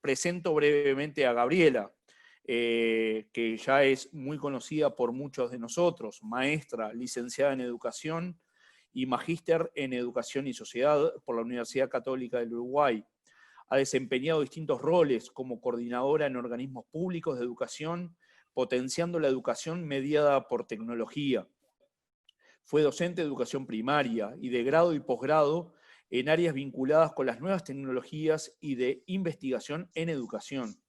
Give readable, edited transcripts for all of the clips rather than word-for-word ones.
presento brevemente a Gabriela, que ya es muy conocida por muchos de nosotros, maestra, licenciada en Educación y magíster en Educación y Sociedad por la Universidad Católica del Uruguay. Ha desempeñado distintos roles como coordinadora en organismos públicos de educación, potenciando la educación mediada por tecnología. Fue docente de educación primaria y de grado y posgrado en áreas vinculadas con las nuevas tecnologías y de investigación en educación.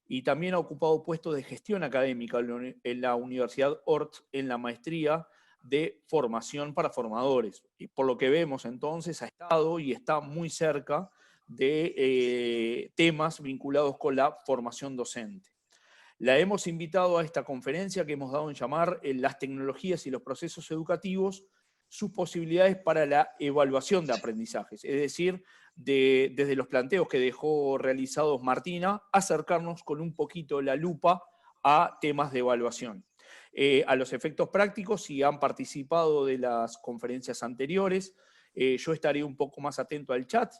Y también ha ocupado puestos de gestión académica en la Universidad Ort en la maestría de formación para formadores. Y por lo que vemos entonces ha estado y está muy cerca de temas vinculados con la formación docente. La hemos invitado a esta conferencia que hemos dado en llamar Las tecnologías y los procesos educativos, sus posibilidades para la evaluación de aprendizajes, es decir, desde los planteos que dejó realizados Martina, acercarnos con un poquito la lupa a temas de evaluación. A los efectos prácticos, si han participado de las conferencias anteriores, yo estaré un poco más atento al chat,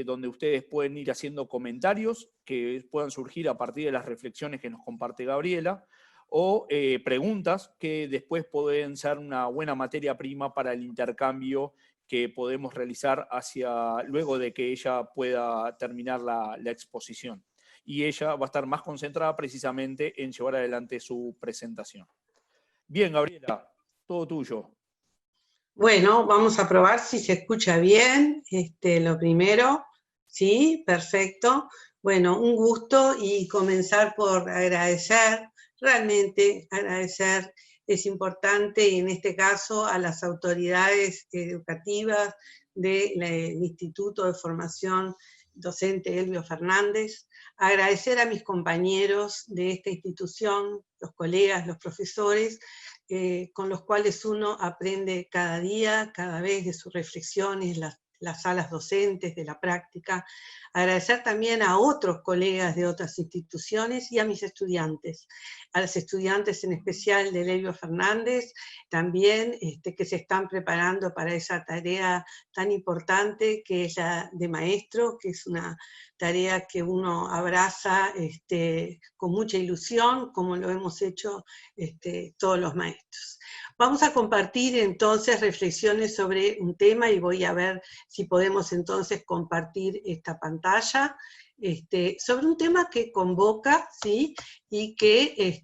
donde ustedes pueden ir haciendo comentarios que puedan surgir a partir de las reflexiones que nos comparte Gabriela, o preguntas que después pueden ser una buena materia prima para el intercambio que podemos realizar luego de que ella pueda terminar la exposición. Y ella va a estar más concentrada precisamente en llevar adelante su presentación. Bien, Gabriela, todo tuyo. Bueno, vamos a probar si se escucha bien, lo primero. Sí, perfecto. Bueno, un gusto y comenzar por agradecer, realmente agradecer, es importante, y en este caso a las autoridades educativas del Instituto de Formación Docente Elbio Fernández, agradecer a mis compañeros de esta institución, los colegas, los profesores, con los cuales uno aprende cada día, cada vez de sus reflexiones, las salas docentes, de la práctica. Agradecer también a otros colegas de otras instituciones y a mis estudiantes, a los estudiantes en especial de Elbio Fernández, también que se están preparando para esa tarea tan importante que es la de maestro, que es una tarea que uno abraza con mucha ilusión, como lo hemos hecho todos los maestros. Vamos a compartir entonces reflexiones sobre un tema y voy a ver si podemos entonces compartir esta pantalla, sobre un tema que convoca, ¿sí? Y que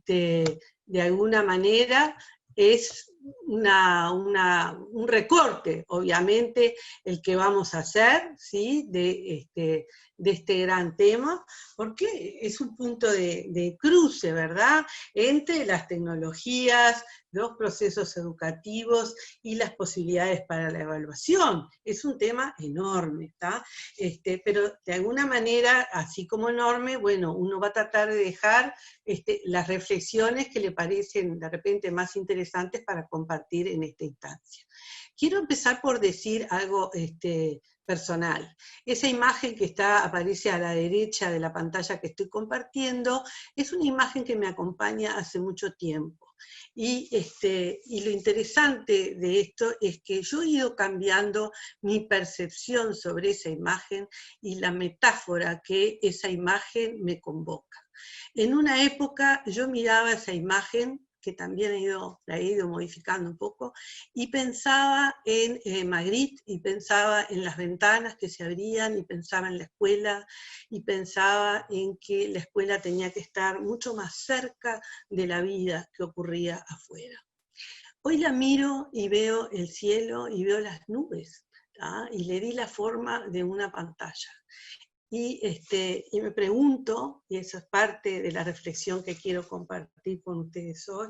de alguna manera es un recorte, obviamente, el que vamos a hacer, ¿sí? de este gran tema, porque es un punto de cruce, ¿verdad?, entre las tecnologías, los procesos educativos y las posibilidades para la evaluación. Es un tema enorme, ¿está? Pero de alguna manera, así como enorme, bueno, uno va a tratar de dejar las reflexiones que le parecen de repente más interesantes para compartir en esta instancia. Quiero empezar por decir algo personal. Esa imagen que aparece a la derecha de la pantalla que estoy compartiendo, es una imagen que me acompaña hace mucho tiempo. Y lo interesante de esto es que yo he ido cambiando mi percepción sobre esa imagen y la metáfora que esa imagen me convoca. En una época yo miraba esa imagen, que también la he ido modificando un poco, y pensaba en Magritte, y pensaba en las ventanas que se abrían, y pensaba en la escuela, y pensaba en que la escuela tenía que estar mucho más cerca de la vida que ocurría afuera. Hoy la miro y veo el cielo y veo las nubes, ¿tá? Y le di la forma de una pantalla. Y me pregunto, y eso es parte de la reflexión que quiero compartir con ustedes hoy,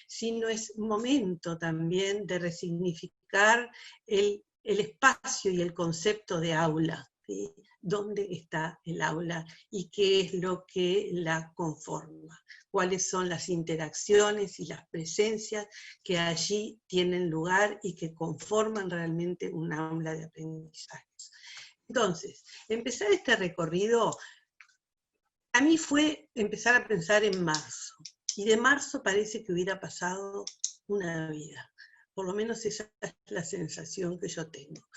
si no es momento también de resignificar el espacio y el concepto de aula, ¿sí? ¿Dónde está el aula y qué es lo que la conforma? ¿Cuáles son las interacciones y las presencias que allí tienen lugar y que conforman realmente un aula de aprendizaje? Entonces, empezar este recorrido, a mí fue empezar a pensar en marzo, y de marzo parece que hubiera pasado una vida. Por lo menos esa es la sensación que yo tengo.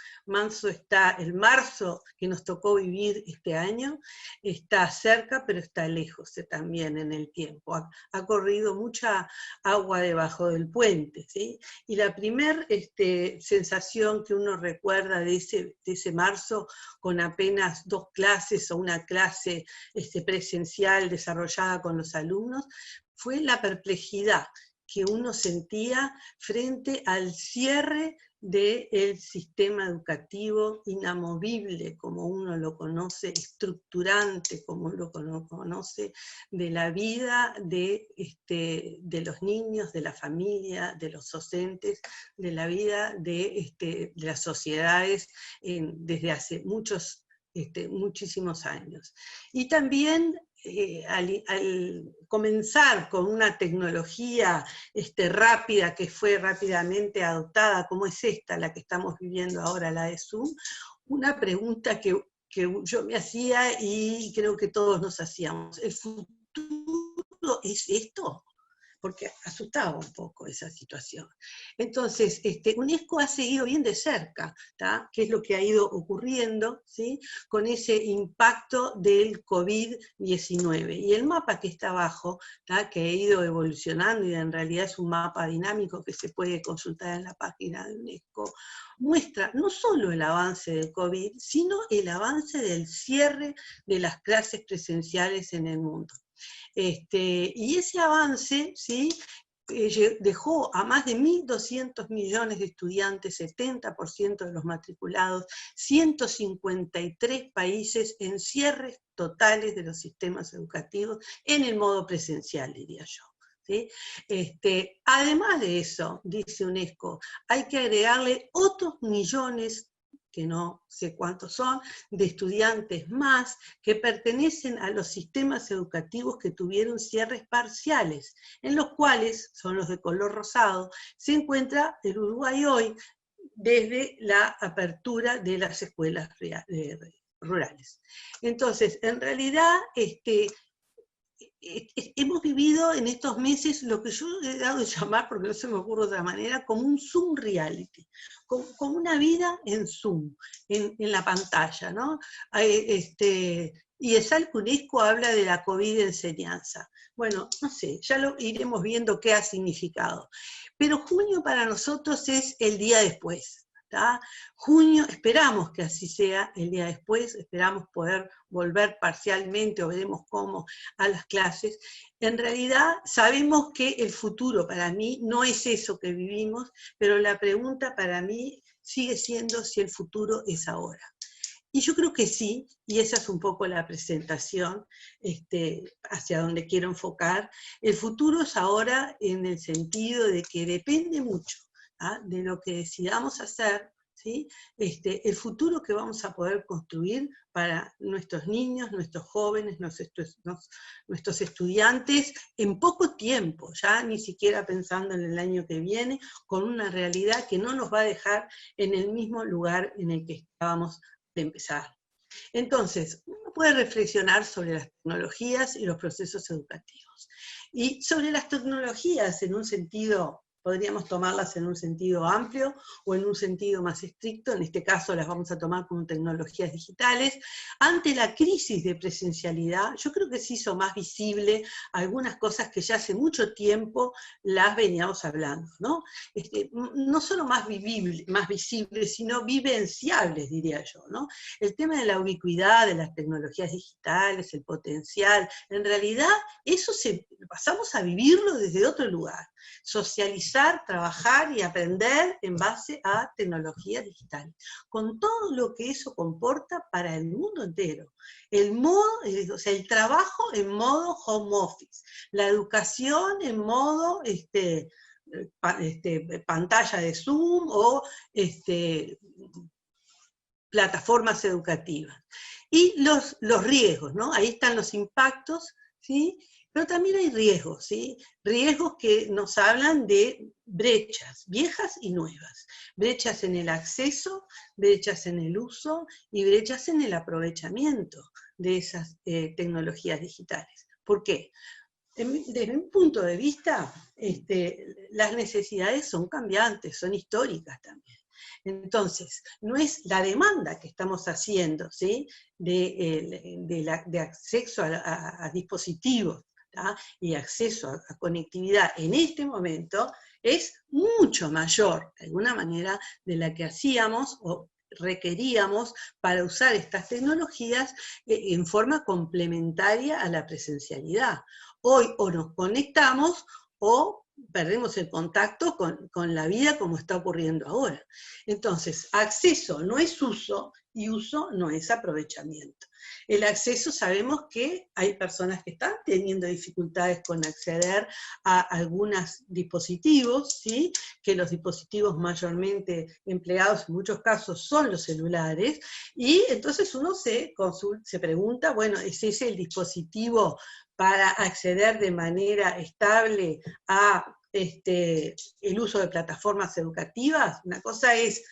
El marzo que nos tocó vivir este año, está cerca, pero está lejos también en el tiempo. Ha corrido mucha agua debajo del puente, ¿sí? Y la primera sensación que uno recuerda de ese marzo, con apenas 2 clases o una clase presencial desarrollada con los alumnos, fue la perplejidad que uno sentía frente al cierre del sistema educativo inamovible, como uno lo conoce, estructurante, como uno lo conoce, de la vida de los niños, de la familia, de los docentes, de la vida de las sociedades desde hace muchísimos años. Y también al comenzar con una tecnología rápida, que fue rápidamente adoptada, como es esta, la que estamos viviendo ahora, la de Zoom, una pregunta que yo me hacía y creo que todos nos hacíamos: ¿el futuro es esto? Porque asustaba un poco esa situación. Entonces, UNESCO ha seguido bien de cerca, ¿tá?, qué es lo que ha ido ocurriendo, ¿sí?, con ese impacto del COVID-19. Y el mapa que está abajo, ¿tá?, que ha ido evolucionando, y en realidad es un mapa dinámico que se puede consultar en la página de UNESCO, muestra no solo el avance del COVID, sino el avance del cierre de las clases presenciales en el mundo. Y ese avance, ¿sí?, dejó a más de 1.200 millones de estudiantes, 70% de los matriculados, 153 países en cierres totales de los sistemas educativos en el modo presencial, diría yo, ¿sí? Además de eso, dice UNESCO, hay que agregarle otros millones, que no sé cuántos son, de estudiantes más, que pertenecen a los sistemas educativos que tuvieron cierres parciales, en los cuales, son los de color rosado, se encuentra el Uruguay hoy, desde la apertura de las escuelas rurales. Entonces, en realidad, hemos vivido en estos meses lo que yo he dado de llamar, porque no se me ocurre de otra manera, como un Zoom reality, como una vida en Zoom, en la pantalla, ¿no? Y ESAL UNESCO habla de la COVID enseñanza. Bueno, no sé, ya lo iremos viendo qué ha significado. Pero junio para nosotros es el día después. ¿Tá? Junio, esperamos que así sea el día después, esperamos poder volver parcialmente, o veremos cómo, a las clases. En realidad sabemos que el futuro para mí no es eso que vivimos, pero la pregunta para mí sigue siendo si el futuro es ahora. Y yo creo que sí, y esa es un poco la presentación hacia donde quiero enfocar. El futuro es ahora en el sentido de que depende mucho de lo que decidamos hacer, ¿sí? El futuro que vamos a poder construir para nuestros niños, nuestros jóvenes, nuestros estudiantes, en poco tiempo, ya ni siquiera pensando en el año que viene, con una realidad que no nos va a dejar en el mismo lugar en el que estábamos de empezar. Entonces, uno puede reflexionar sobre las tecnologías y los procesos educativos. Y sobre las tecnologías en un sentido, podríamos tomarlas en un sentido amplio o en un sentido más estricto, en este caso las vamos a tomar como tecnologías digitales. Ante la crisis de presencialidad, yo creo que se hizo más visible algunas cosas que ya hace mucho tiempo las veníamos hablando, ¿no? No solo más visibles, sino vivenciables, diría yo, ¿no? El tema de la ubicuidad de las tecnologías digitales, el potencial, en realidad eso pasamos a vivirlo desde otro lugar. Socializar, trabajar y aprender en base a tecnologías digitales, con todo lo que eso comporta para el mundo entero. O sea, el trabajo en modo home office, la educación en modo pantalla de Zoom o plataformas educativas. Y los riesgos, ¿no? Ahí están los impactos, ¿sí? Pero también hay riesgos, ¿sí? Riesgos que nos hablan de brechas, viejas y nuevas. Brechas en el acceso, brechas en el uso y brechas en el aprovechamiento de esas tecnologías digitales. ¿Por qué? Desde mi punto de vista, las necesidades son cambiantes, son históricas también. Entonces, no es la demanda que estamos haciendo, ¿sí?, de acceso a dispositivos, ¿tá?, y acceso a conectividad en este momento, es mucho mayor, de alguna manera, de la que hacíamos o requeríamos para usar estas tecnologías en forma complementaria a la presencialidad. Hoy o nos conectamos o perdemos el contacto con la vida como está ocurriendo ahora. Entonces, acceso no es uso y uso no es aprovechamiento. El acceso, sabemos que hay personas que están teniendo dificultades con acceder a algunos dispositivos, ¿sí?, que los dispositivos mayormente empleados en muchos casos son los celulares, y entonces uno se pregunta, bueno, ¿es ese el dispositivo para acceder de manera estable a el uso de plataformas educativas? Una cosa es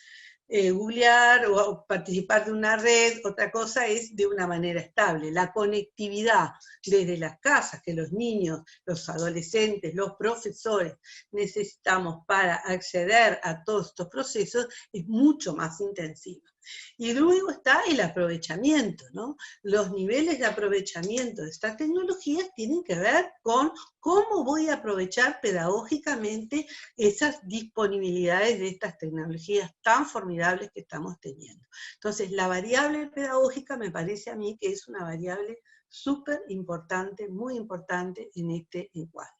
googlear o participar de una red, otra cosa es de una manera estable. La conectividad desde las casas que los niños, los adolescentes, los profesores necesitamos para acceder a todos estos procesos es mucho más intensiva. Y luego está el aprovechamiento, ¿no? Los niveles de aprovechamiento de estas tecnologías tienen que ver con cómo voy a aprovechar pedagógicamente esas disponibilidades de estas tecnologías tan formidables que estamos teniendo. Entonces, la variable pedagógica me parece a mí que es una variable súper importante, muy importante en este encuadre.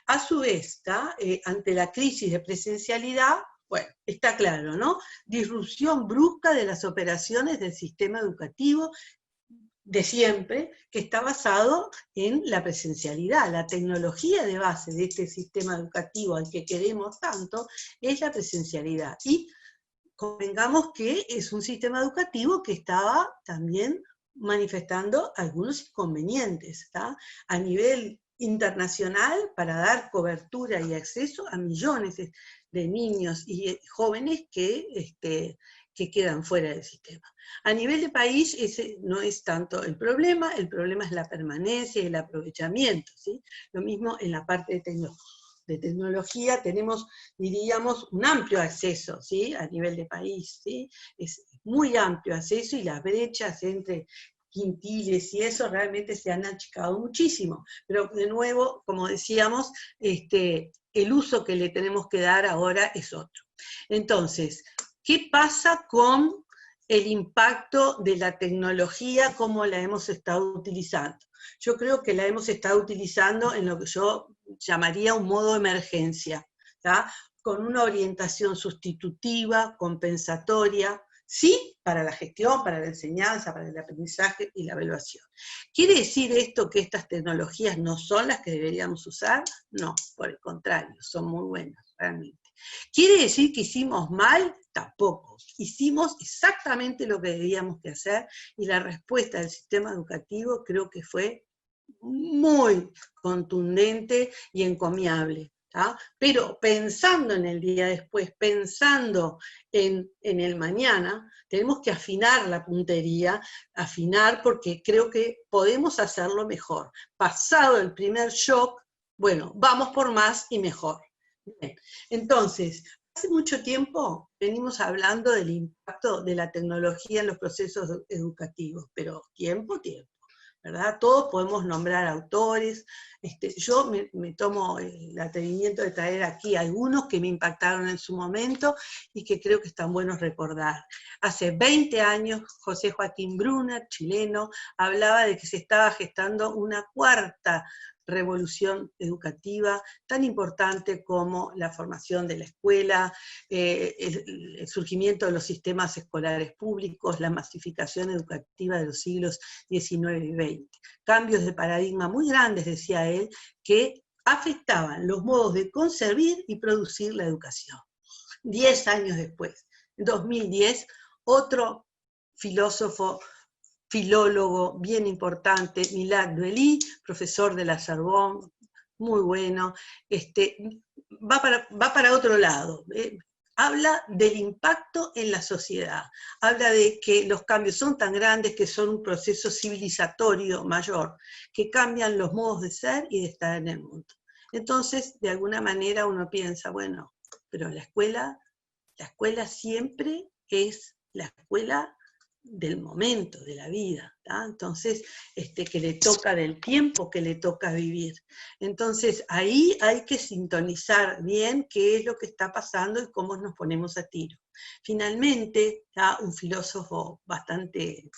A su vez, ante la crisis de presencialidad, bueno, está claro, ¿no? Disrupción brusca de las operaciones del sistema educativo de siempre, que está basado en la presencialidad. La tecnología de base de este sistema educativo al que queremos tanto es la presencialidad. Y convengamos que es un sistema educativo que estaba también manifestando algunos inconvenientes, ¿está? A nivel internacional, para dar cobertura y acceso a millones de niños y jóvenes que quedan fuera del sistema. A nivel de país, ese no es tanto el problema es la permanencia y el aprovechamiento, ¿sí? Lo mismo en la parte de tecnología, tenemos, diríamos, un amplio acceso, ¿sí?, a nivel de país, ¿sí? Es muy amplio acceso y las brechas entre quintiles y eso realmente se han achicado muchísimo. Pero de nuevo, como decíamos, el uso que le tenemos que dar ahora es otro. Entonces, ¿qué pasa con el impacto de la tecnología, cómo la hemos estado utilizando? Yo creo que la hemos estado utilizando en lo que yo llamaría un modo de emergencia, ¿tá?, con una orientación sustitutiva, compensatoria, sí, para la gestión, para la enseñanza, para el aprendizaje y la evaluación. ¿Quiere decir esto que estas tecnologías no son las que deberíamos usar? No, por el contrario, son muy buenas, realmente. ¿Quiere decir que hicimos mal? Tampoco. Hicimos exactamente lo que debíamos que hacer y la respuesta del sistema educativo creo que fue muy contundente y encomiable, ¿tá? Pero pensando en el día después, pensando en el mañana, tenemos que afinar la puntería, afinar porque creo que podemos hacerlo mejor. Pasado el primer shock, bueno, vamos por más y mejor. Bien. Entonces, hace mucho tiempo venimos hablando del impacto de la tecnología en los procesos educativos, pero tiempo, ¿verdad? Todos podemos nombrar autores. Yo me tomo el atrevimiento de traer aquí algunos que me impactaron en su momento y que creo que están buenos recordar. Hace 20 años, José Joaquín Brunner, chileno, hablaba de que se estaba gestando una cuarta revolución educativa tan importante como la formación de la escuela, el surgimiento de los sistemas escolares públicos, la masificación educativa de los siglos XIX y XX. Cambios de paradigma muy grandes, decía él, que afectaban los modos de concebir y producir la educación. 10 años después, en 2010, otro filósofo, filólogo bien importante, Milad Duely, profesor de la Sorbonne, muy bueno, va para otro lado, habla del impacto en la sociedad, habla de que los cambios son tan grandes que son un proceso civilizatorio mayor, que cambian los modos de ser y de estar en el mundo. Entonces, de alguna manera uno piensa, bueno, pero la escuela siempre es la escuela del momento, de la vida, ¿tá? Entonces, que le toca del tiempo que le toca vivir. Entonces, ahí hay que sintonizar bien qué es lo que está pasando y cómo nos ponemos a tiro. Finalmente, ¿tá? Un filósofo bastante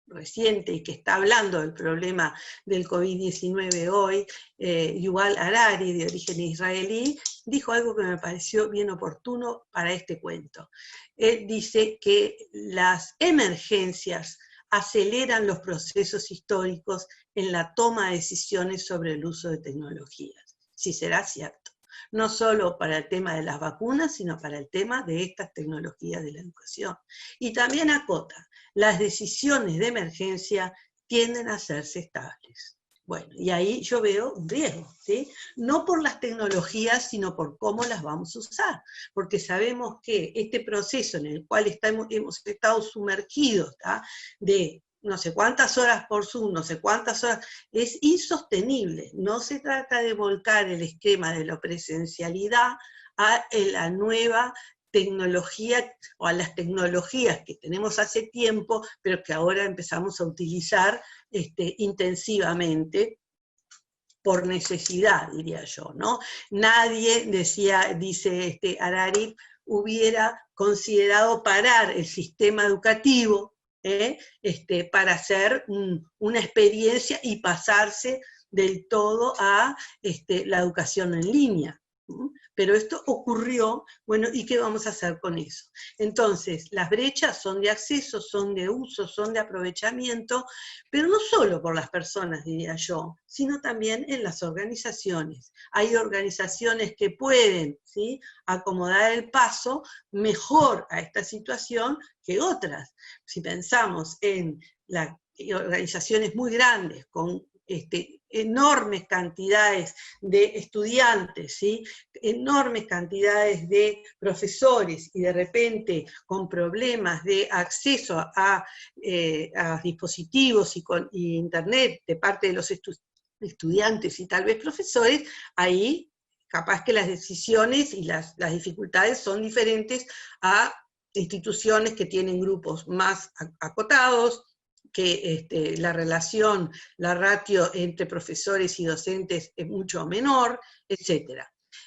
reciente y que está hablando del problema del COVID-19 hoy, Yuval Harari, de origen israelí, dijo algo que me pareció bien oportuno para este cuento. Él dice que las emergencias aceleran los procesos históricos en la toma de decisiones sobre el uso de tecnologías. Si será cierto. No solo para el tema de las vacunas, sino para el tema de estas tecnologías de la educación. Y también acota, las decisiones de emergencia tienden a hacerse estables. Bueno, y ahí yo veo un riesgo, ¿sí? No por las tecnologías, sino por cómo las vamos a usar, porque sabemos que este proceso en el cual hemos estado sumergidos, ¿tá? De no sé cuántas horas por Zoom, no sé cuántas horas, es insostenible. No se trata de volcar el esquema de la presencialidad a la nueva tecnología o a las tecnologías que tenemos hace tiempo, pero que ahora empezamos a utilizar intensivamente por necesidad, diría yo, ¿no? Nadie, dice Harari, hubiera considerado parar el sistema educativo para hacer una experiencia y pasarse del todo a la educación en línea. Pero esto ocurrió, bueno, ¿y qué vamos a hacer con eso? Entonces, las brechas son de acceso, son de uso, son de aprovechamiento, pero no solo por las personas, diría yo, sino también en las organizaciones. Hay organizaciones que pueden, ¿sí?, acomodar el paso mejor a esta situación que otras. Si pensamos en las organizaciones muy grandes, con enormes cantidades de estudiantes, ¿sí?, enormes cantidades de profesores, y de repente con problemas de acceso a dispositivos y internet de parte de los estudiantes y tal vez profesores, ahí capaz que las decisiones y las dificultades son diferentes a instituciones que tienen grupos más acotados, que la relación, la ratio entre profesores y docentes es mucho menor, etc.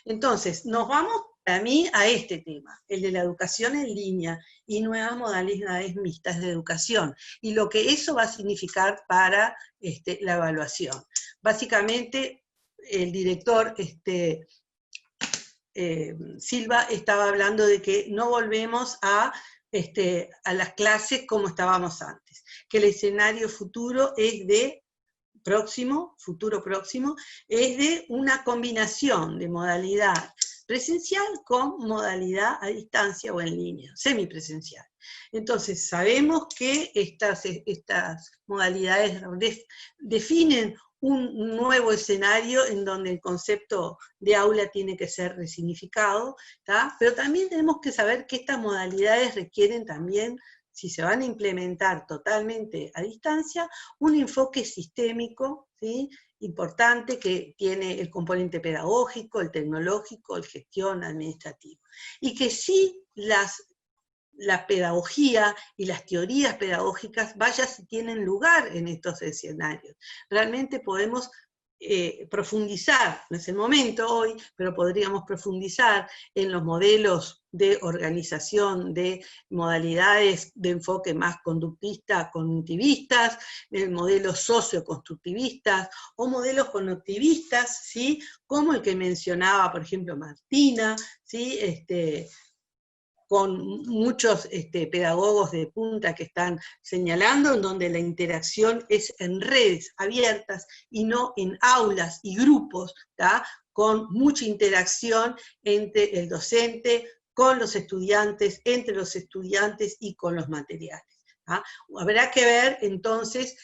Entonces, nos vamos para mí a este tema, el de la educación en línea y nuevas modalidades mixtas de educación, y lo que eso va a significar para la evaluación. Básicamente, el director Silva estaba hablando de que no volvemos a las clases como estábamos antes, que el escenario futuro es de futuro próximo, es de una combinación de modalidad presencial con modalidad a distancia o en línea, semipresencial. Entonces, sabemos que estas modalidades definen un nuevo escenario en donde el concepto de aula tiene que ser resignificado, ¿tá? Pero también tenemos que saber que estas modalidades requieren también, si se van a implementar totalmente a distancia, un enfoque sistémico, ¿sí?, importante, que tiene el componente pedagógico, el tecnológico, el gestión administrativo. Y que sí la pedagogía y las teorías pedagógicas, vaya si tienen lugar en estos escenarios. Realmente podemos profundizar, no es el momento hoy, pero podríamos profundizar en los modelos de organización, de modalidades de enfoque más conductista, cognitivistas, modelos socioconstructivistas, o modelos conectivistas, ¿sí?, como el que mencionaba, por ejemplo, Martina, ¿sí?, con muchos pedagogos de punta que están señalando, en donde la interacción es en redes abiertas y no en aulas y grupos, ¿tá?, con mucha interacción entre el docente, con los estudiantes, entre los estudiantes y con los materiales. ¿Ah? Habrá que ver entonces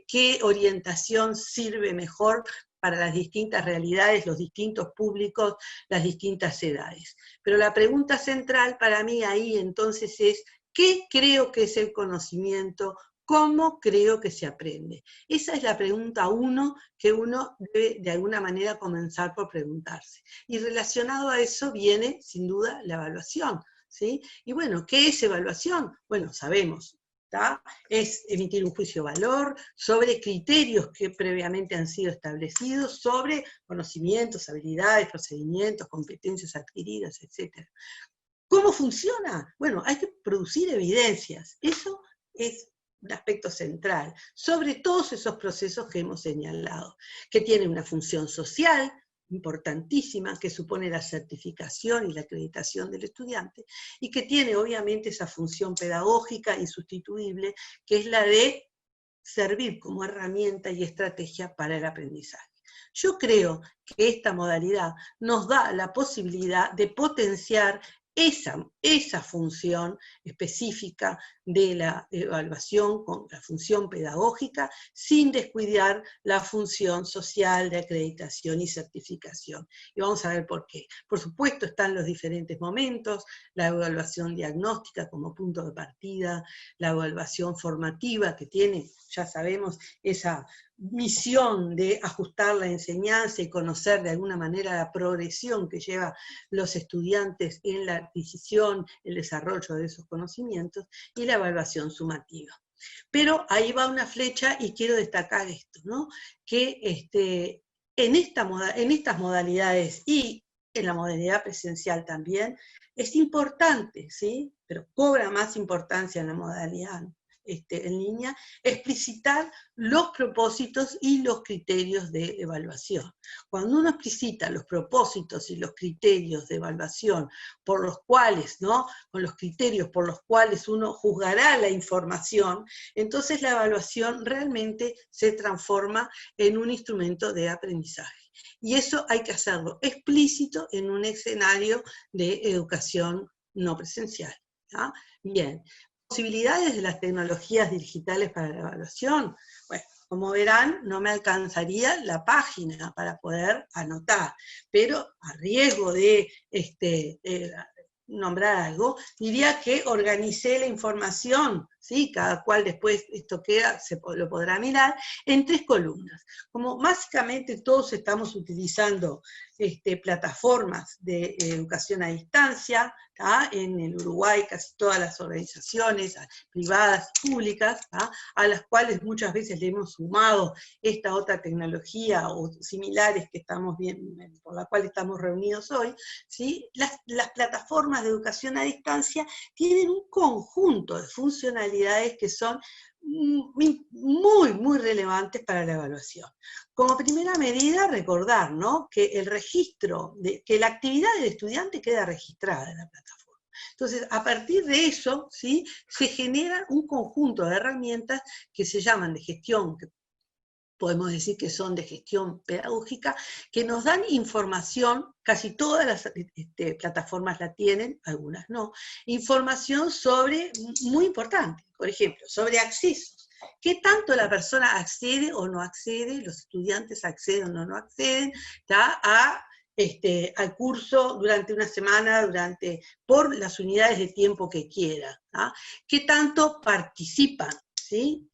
qué orientación sirve mejor para las distintas realidades, los distintos públicos, las distintas edades. Pero la pregunta central para mí ahí entonces es, ¿qué creo que es el conocimiento? ¿Cómo creo que se aprende? Esa es la pregunta 1 que uno debe de alguna manera comenzar por preguntarse. Y relacionado a eso viene, sin duda, la evaluación, ¿sí? Y bueno, ¿qué es evaluación? Bueno, sabemos, ¿tá? Es emitir un juicio de valor sobre criterios que previamente han sido establecidos, sobre conocimientos, habilidades, procedimientos, competencias adquiridas, etc. ¿Cómo funciona? Bueno, hay que producir evidencias. Eso es un aspecto central, sobre todos esos procesos que hemos señalado, que tienen una función social importantísima, que supone la certificación y la acreditación del estudiante, y que tiene obviamente esa función pedagógica insustituible, que es la de servir como herramienta y estrategia para el aprendizaje. Yo creo que esta modalidad nos da la posibilidad de potenciar esa función específica de la evaluación con la función pedagógica, sin descuidar la función social de acreditación y certificación. Y vamos a ver por qué. Por supuesto están los diferentes momentos, la evaluación diagnóstica como punto de partida, la evaluación formativa que tiene, ya sabemos, esa misión de ajustar la enseñanza y conocer de alguna manera la progresión que lleva los estudiantes en la adquisición, el desarrollo de esos conocimientos, y la evaluación sumativa. Pero ahí va una flecha y quiero destacar esto, ¿no? Que en estas modalidades y en la modalidad presencial también, es importante, ¿sí? Pero cobra más importancia en la modalidad en línea, explicitar los propósitos y los criterios de evaluación. Cuando uno explicita los propósitos y los criterios de evaluación por los cuales, ¿no? Con los criterios por los cuales uno juzgará la información, entonces la evaluación realmente se transforma en un instrumento de aprendizaje. Y eso hay que hacerlo explícito en un escenario de educación no presencial, ¿ya? Bien. Posibilidades de las tecnologías digitales para la evaluación. Bueno, como verán, no me alcanzaría la página para poder anotar, pero a riesgo de nombrar algo, diría que organicé la información, ¿sí? Cada cual después esto queda, lo podrá mirar, en 3 columnas. Como básicamente todos estamos utilizando plataformas de educación a distancia, ¿tá? En el Uruguay casi todas las organizaciones privadas y públicas, ¿tá? A las cuales muchas veces le hemos sumado esta otra tecnología o similares que estamos viendo, por la cual estamos reunidos hoy, ¿sí? Las plataformas de educación a distancia tienen un conjunto de funcionalidades que son muy, muy relevantes para la evaluación. Como primera medida, recordar, ¿no? Que el registro, que la actividad del estudiante queda registrada en la plataforma. Entonces, a partir de eso, ¿sí? Se genera un conjunto de herramientas que se llaman de gestión, que podemos decir que son de gestión pedagógica, que nos dan información, casi todas las plataformas la tienen, algunas no, información sobre, muy importante, por ejemplo, sobre accesos. ¿Qué tanto la persona accede o no accede, los estudiantes acceden o no acceden, al curso durante una semana, por las unidades de tiempo que quiera? ¿tá? ¿Qué tanto participan? ¿Sí?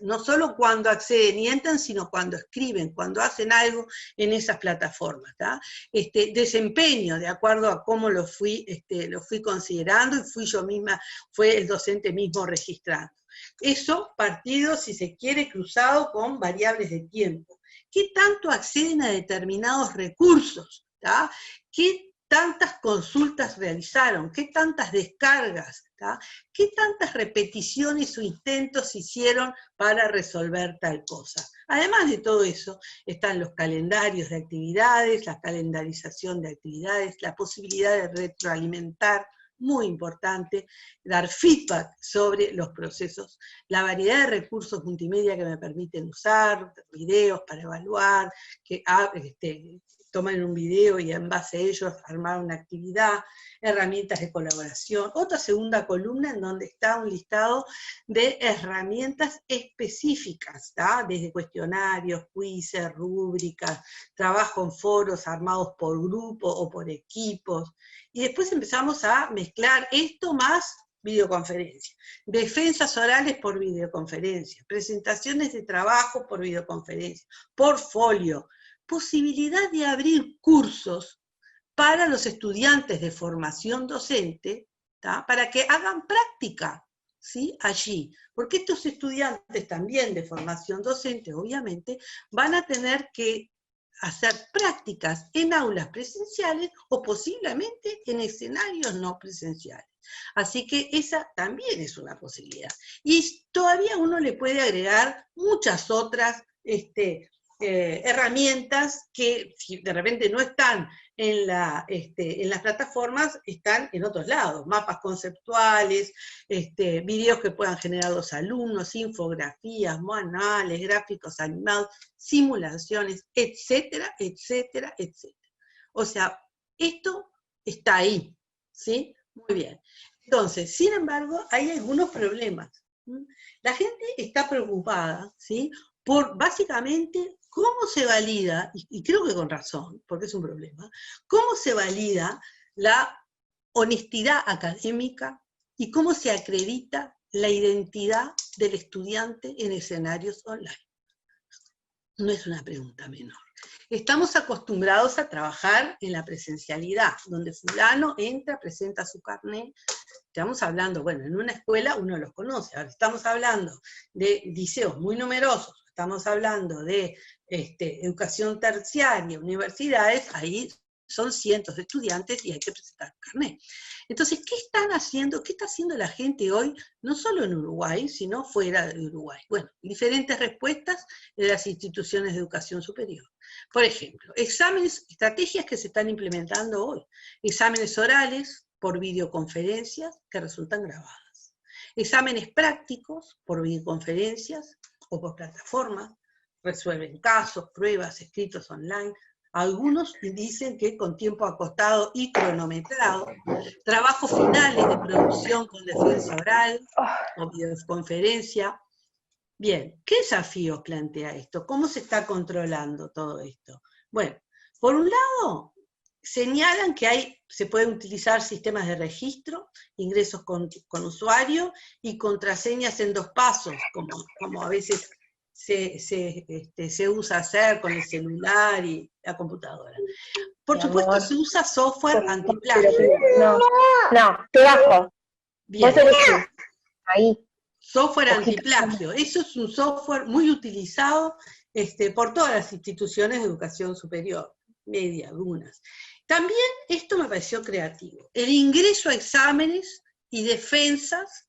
No solo cuando acceden y entran, sino cuando escriben, cuando hacen algo en esas plataformas. ¿tá? Desempeño, de acuerdo a cómo lo fui considerando, y fue el docente mismo registrando. Eso partido, si se quiere, cruzado con variables de tiempo. ¿Qué tanto acceden a determinados recursos? ¿tá? ¿Qué tantas consultas realizaron? ¿Qué tantas descargas? ¿tá? ¿Qué tantas repeticiones o intentos hicieron para resolver tal cosa? Además de todo eso, están los calendarios de actividades, la calendarización de actividades, la posibilidad de retroalimentar, muy importante, dar feedback sobre los procesos, la variedad de recursos multimedia que me permiten usar, videos para evaluar, toman un video y en base a ellos armar una actividad, herramientas de colaboración. Otra segunda columna en donde está un listado de herramientas específicas, ¿tá? Desde cuestionarios, quizzes, rúbricas, trabajo en foros armados por grupo o por equipos. Y después empezamos a mezclar esto más videoconferencia, defensas orales por videoconferencia, presentaciones de trabajo por videoconferencia, portfolio, posibilidad de abrir cursos para los estudiantes de formación docente, ¿tá? Para que hagan práctica, ¿sí? Allí, porque estos estudiantes también de formación docente, obviamente, van a tener que hacer prácticas en aulas presenciales o posiblemente en escenarios no presenciales. Así que esa también es una posibilidad. Y todavía uno le puede agregar muchas otras herramientas que si de repente no están en las plataformas, están en otros lados, mapas conceptuales, videos que puedan generar los alumnos, infografías, manuales, gráficos animados, simulaciones, etcétera, etcétera, etcétera. O sea, esto está ahí, ¿sí? Muy bien. Entonces, sin embargo, hay algunos problemas. La gente está preocupada, ¿sí? Por básicamente cómo se valida, y creo que con razón, porque es un problema, cómo se valida la honestidad académica y cómo se acredita la identidad del estudiante en escenarios online. No es una pregunta menor. Estamos acostumbrados a trabajar en la presencialidad, donde fulano entra, presenta su carnet. Estamos hablando, bueno, en una escuela uno los conoce, ahora estamos hablando de liceos muy numerosos, estamos hablando de educación terciaria, universidades, ahí son cientos de estudiantes y hay que presentar carnet. Entonces, ¿qué están haciendo? ¿Qué está haciendo la gente hoy, no solo en Uruguay, sino fuera de Uruguay? Bueno, diferentes respuestas de las instituciones de educación superior. Por ejemplo, exámenes, estrategias que se están implementando hoy. Exámenes orales por videoconferencias que resultan grabadas. Exámenes prácticos por videoconferencias o por plataformas. Resuelven casos, pruebas, escritos online. Algunos dicen que con tiempo acostado y cronometrado, trabajos finales de producción con defensa oral o videoconferencia. Bien, ¿qué desafíos plantea esto? ¿Cómo se está controlando todo esto? Bueno, por un lado, señalan que se pueden utilizar sistemas de registro, ingresos con usuario y contraseñas en 2 pasos, como a veces se usa hacer con el celular y la computadora. Por supuesto, se usa software antiplagio. No, te bajo. Bien. Ahí. Software antiplagio. Eso es un software muy utilizado por todas las instituciones de educación superior, media, algunas. También esto me pareció creativo. El ingreso a exámenes y defensas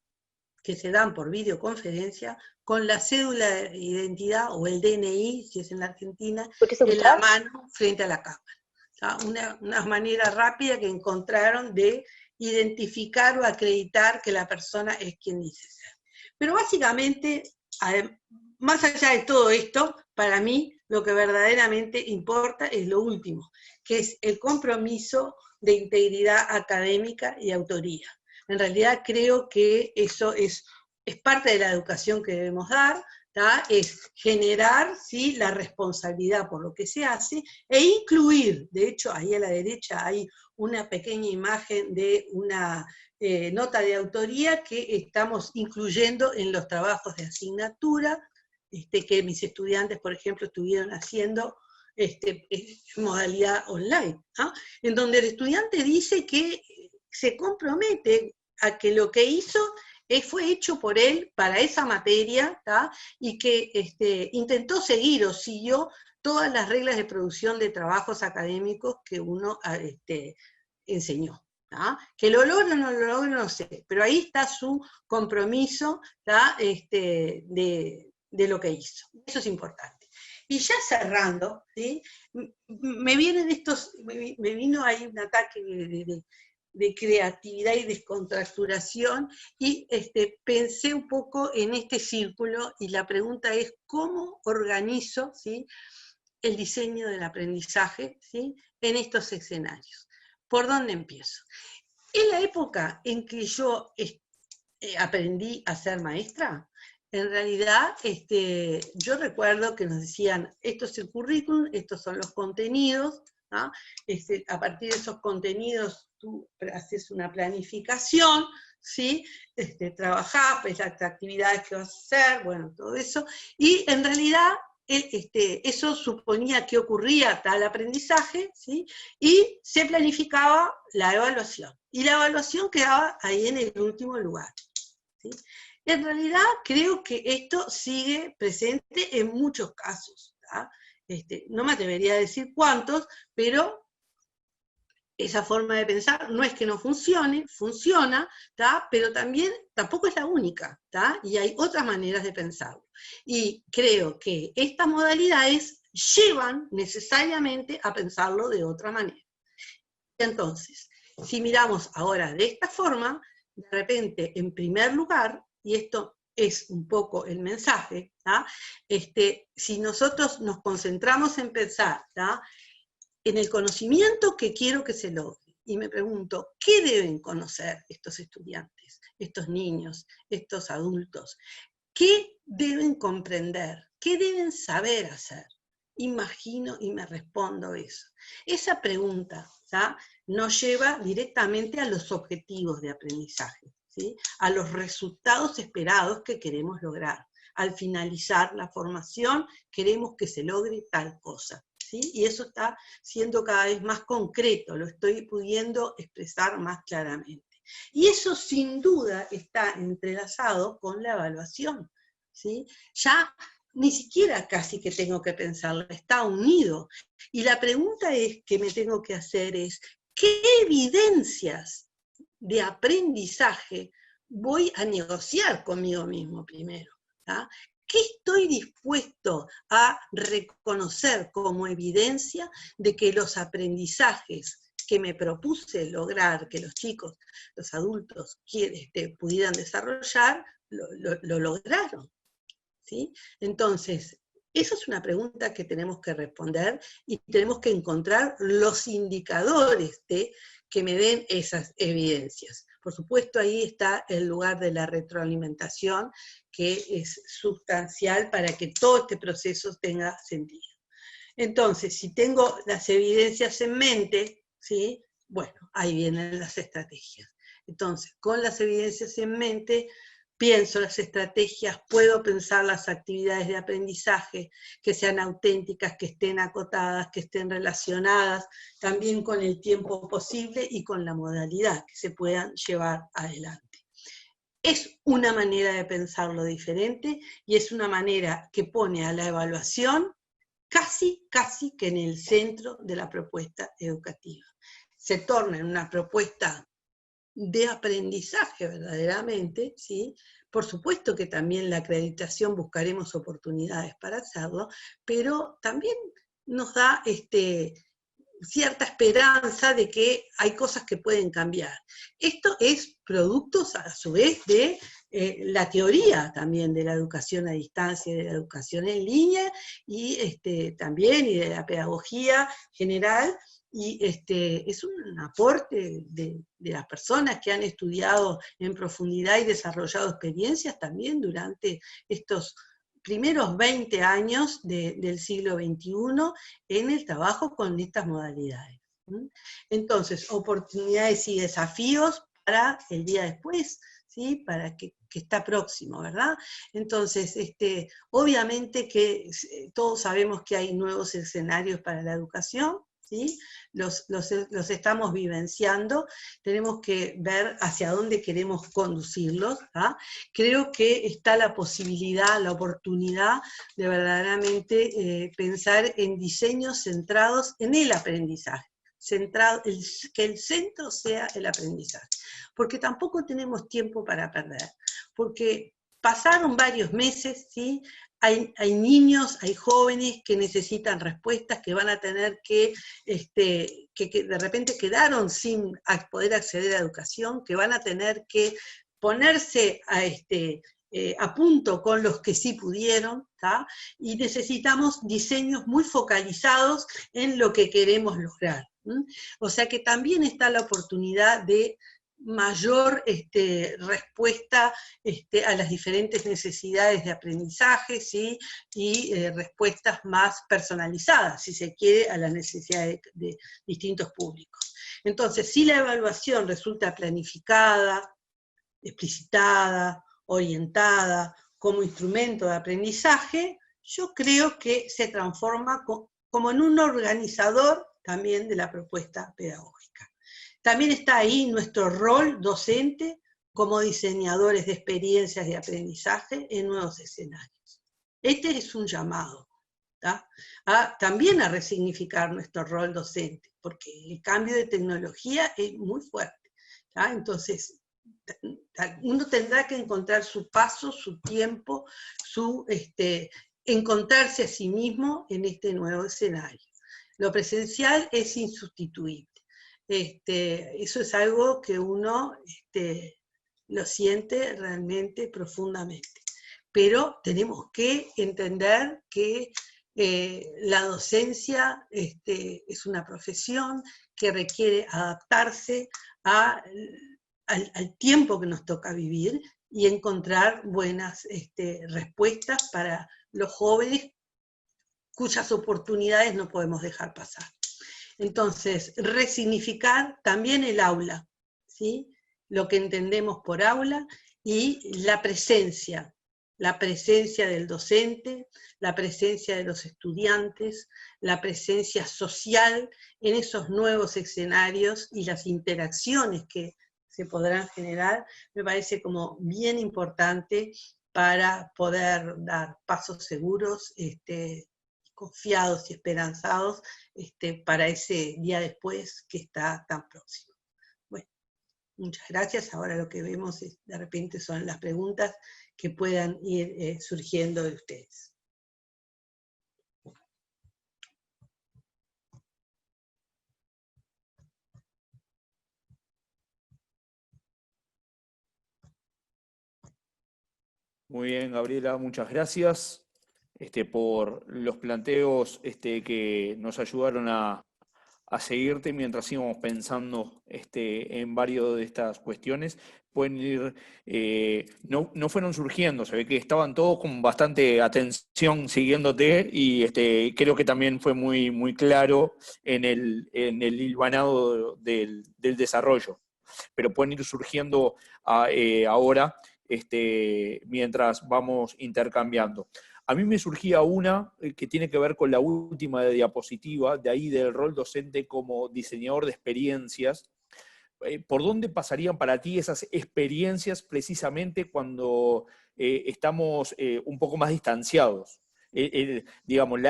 que se dan por videoconferencia con la cédula de identidad o el DNI, si es en la Argentina, en la mano frente a la cámara. Una manera rápida que encontraron de identificar o acreditar que la persona es quien dice ser. Pero básicamente, más allá de todo esto, para mí lo que verdaderamente importa es lo último, que es el compromiso de integridad académica y autoría. En realidad creo que eso es parte de la educación que debemos dar, ¿tá? Es generar, ¿sí?, la responsabilidad por lo que se hace, e incluir, de hecho ahí a la derecha hay una pequeña imagen de una nota de autoría que estamos incluyendo en los trabajos de asignatura, que mis estudiantes, por ejemplo, estuvieron haciendo en modalidad online, ¿no? En donde el estudiante dice que se compromete a que lo que hizo fue hecho por él para esa materia, ¿tá? Y que intentó seguir o siguió todas las reglas de producción de trabajos académicos que uno enseñó. ¿tá? Que lo logre o no lo logre, no sé, pero ahí está su compromiso, ¿tá? De lo que hizo. Eso es importante. Y ya cerrando, ¿sí? me vino ahí un ataque de creatividad y descontracturación, y pensé un poco en este círculo, y la pregunta es, ¿cómo organizo, ¿sí?, el diseño del aprendizaje, ¿sí?, en estos escenarios. ¿Por dónde empiezo? En la época en que yo aprendí a ser maestra, en realidad yo recuerdo que nos decían, esto es el currículum, estos son los contenidos, ¿no? A partir de esos contenidos tú haces una planificación, ¿sí? Trabajás, ves las actividades que vas a hacer, bueno, todo eso, y en realidad eso suponía que ocurría tal aprendizaje, ¿sí? Y se planificaba la evaluación, y la evaluación quedaba ahí en el último lugar, ¿sí? En realidad creo que esto sigue presente en muchos casos, ¿tá? No me atrevería a decir cuántos, pero esa forma de pensar no es que no funcione, funciona, ¿tá? Pero también tampoco es la única, ¿tá? Y hay otras maneras de pensarlo. Y creo que estas modalidades llevan necesariamente a pensarlo de otra manera. Entonces, si miramos ahora de esta forma, de repente, en primer lugar, y esto es un poco el mensaje, ¿tá? Si nosotros nos concentramos en pensar, ¿tá?, en el conocimiento que quiero que se logre, y me pregunto, ¿qué deben conocer estos estudiantes, estos niños, estos adultos? ¿Qué deben comprender? ¿Qué deben saber hacer? Imagino y me respondo eso. Esa pregunta, ¿tá?, nos lleva directamente a los objetivos de aprendizaje, ¿sí?, a los resultados esperados que queremos lograr. Al finalizar la formación queremos que se logre tal cosa, ¿sí? Y eso está siendo cada vez más concreto, lo estoy pudiendo expresar más claramente. Y eso sin duda está entrelazado con la evaluación, ¿sí? Ya ni siquiera casi que tengo que pensarlo, está unido. Y la pregunta que me tengo que hacer es, ¿qué evidencias de aprendizaje voy a negociar conmigo mismo primero? ¿Tá? ¿Qué estoy dispuesto a reconocer como evidencia de que los aprendizajes que me propuse lograr, que los chicos, los adultos pudieran desarrollar, lo lograron? ¿Sí? Entonces, esa es una pregunta que tenemos que responder y tenemos que encontrar los indicadores que me den esas evidencias. Por supuesto, ahí está el lugar de la retroalimentación, que es sustancial para que todo este proceso tenga sentido. Entonces, si tengo las evidencias en mente, ¿sí?, bueno, ahí vienen las estrategias. Entonces, con las evidencias en mente, pienso las estrategias, puedo pensar las actividades de aprendizaje que sean auténticas, que estén acotadas, que estén relacionadas también con el tiempo posible y con la modalidad que se puedan llevar adelante. Es una manera de pensarlo diferente y es una manera que pone a la evaluación casi que en el centro de la propuesta educativa. Se torna en una propuesta de aprendizaje verdaderamente, ¿sí? Por supuesto que también la acreditación buscaremos oportunidades para hacerlo, pero también nos da cierta esperanza de que hay cosas que pueden cambiar. Esto es producto, a su vez, de la teoría también de la educación a distancia, de la educación en línea, y también y de la pedagogía general, y es un aporte de las personas que han estudiado en profundidad y desarrollado experiencias también durante estos primeros 20 años del siglo XXI en el trabajo con estas modalidades. Entonces, oportunidades y desafíos para el día después, ¿sí?, para que está próximo, ¿verdad? Entonces, obviamente que todos sabemos que hay nuevos escenarios para la educación, ¿sí? Los estamos vivenciando, tenemos que ver hacia dónde queremos conducirlos, ¿ah? Creo que está la posibilidad, la oportunidad de verdaderamente pensar en diseños centrados en el aprendizaje, que el centro sea el aprendizaje, porque tampoco tenemos tiempo para perder, porque pasaron varios meses, ¿sí? Hay niños, hay jóvenes que necesitan respuestas, que van a tener que de repente quedaron sin poder acceder a educación, que van a tener que ponerse a punto con los que sí pudieron, ¿tá? Y necesitamos diseños muy focalizados en lo que queremos lograr. O sea que también está la oportunidad de mayor respuesta a las diferentes necesidades de aprendizaje, ¿sí? Y respuestas más personalizadas, si se quiere, a las necesidades de distintos públicos. Entonces, si la evaluación resulta planificada, explicitada, orientada, como instrumento de aprendizaje, yo creo que se transforma como en un organizador también de la propuesta pedagógica. También está ahí nuestro rol docente como diseñadores de experiencias de aprendizaje en nuevos escenarios. Este es un llamado, ¿tá? También a resignificar nuestro rol docente, porque el cambio de tecnología es muy fuerte, ¿tá? Entonces, uno tendrá que encontrar su paso, su tiempo, encontrarse a sí mismo en este nuevo escenario. Lo presencial es insustituible. Eso es algo que uno lo siente realmente profundamente. Pero tenemos que entender que la docencia es una profesión que requiere adaptarse al tiempo que nos toca vivir y encontrar buenas respuestas para los jóvenes cuyas oportunidades no podemos dejar pasar. Entonces, resignificar también el aula, ¿sí? Lo que entendemos por aula y la presencia del docente, la presencia de los estudiantes, la presencia social en esos nuevos escenarios y las interacciones que se podrán generar, me parece como bien importante para poder dar pasos seguros, confiados y esperanzados para ese día después que está tan próximo. Bueno, muchas gracias. Ahora lo que vemos de repente son las preguntas que puedan ir surgiendo de ustedes. Muy bien, Gabriela, muchas gracias por los planteos que nos ayudaron a seguirte mientras íbamos pensando en varias de estas cuestiones. Pueden ir, no fueron surgiendo, se ve que estaban todos con bastante atención siguiéndote y creo que también fue muy, muy claro en el hilvanado del desarrollo. Pero pueden ir surgiendo ahora mientras vamos intercambiando. A mí me surgía una que tiene que ver con la última diapositiva, de ahí del rol docente como diseñador de experiencias. ¿Por dónde pasarían para ti esas experiencias precisamente cuando estamos un poco más distanciados? Digamos,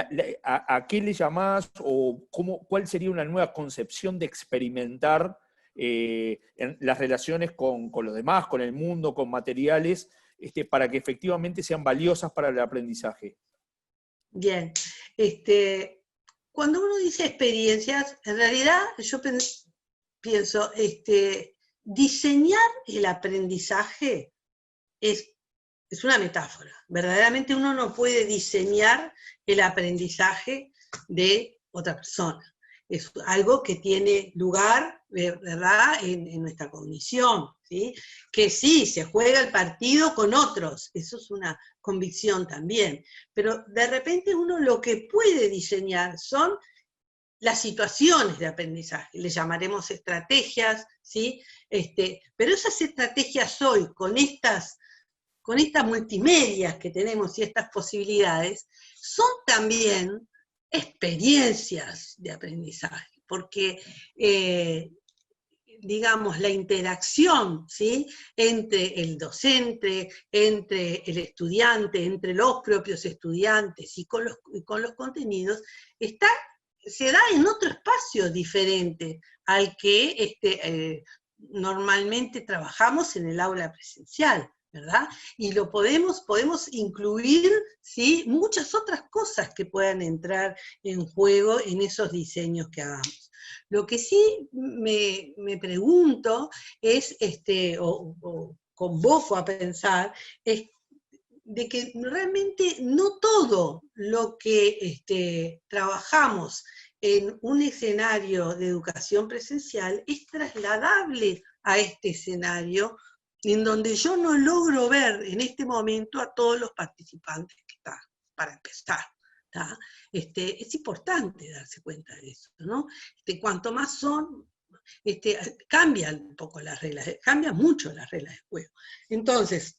¿a qué le llamás o cuál sería una nueva concepción de experimentar en las relaciones con los demás, con el mundo, con materiales, para que efectivamente sean valiosas para el aprendizaje? Bien, cuando uno dice experiencias, en realidad yo pienso, diseñar el aprendizaje es una metáfora. Verdaderamente uno no puede diseñar el aprendizaje de otra persona. Es algo que tiene lugar, ¿verdad?, en nuestra cognición, ¿sí? Que sí, se juega el partido con otros, eso es una convicción también, pero de repente uno lo que puede diseñar son las situaciones de aprendizaje, le llamaremos estrategias, ¿sí? Pero esas estrategias hoy, con estas multimedias que tenemos y estas posibilidades, son también experiencias de aprendizaje, porque, digamos, la interacción, ¿sí?, entre el docente, entre el estudiante, entre los propios estudiantes y con los contenidos, se da en otro espacio diferente al que normalmente trabajamos en el aula presencial, ¿verdad? Y lo podemos incluir, ¿sí?, muchas otras cosas que puedan entrar en juego en esos diseños que hagamos. Lo que sí me pregunto es, o convoco a pensar, es de que realmente no todo lo que trabajamos en un escenario de educación presencial es trasladable a este escenario en donde yo no logro ver en este momento a todos los participantes que están, para empezar. Es importante darse cuenta de eso, ¿no? Cuanto más son, cambian un poco las reglas, cambian mucho las reglas de juego. Entonces,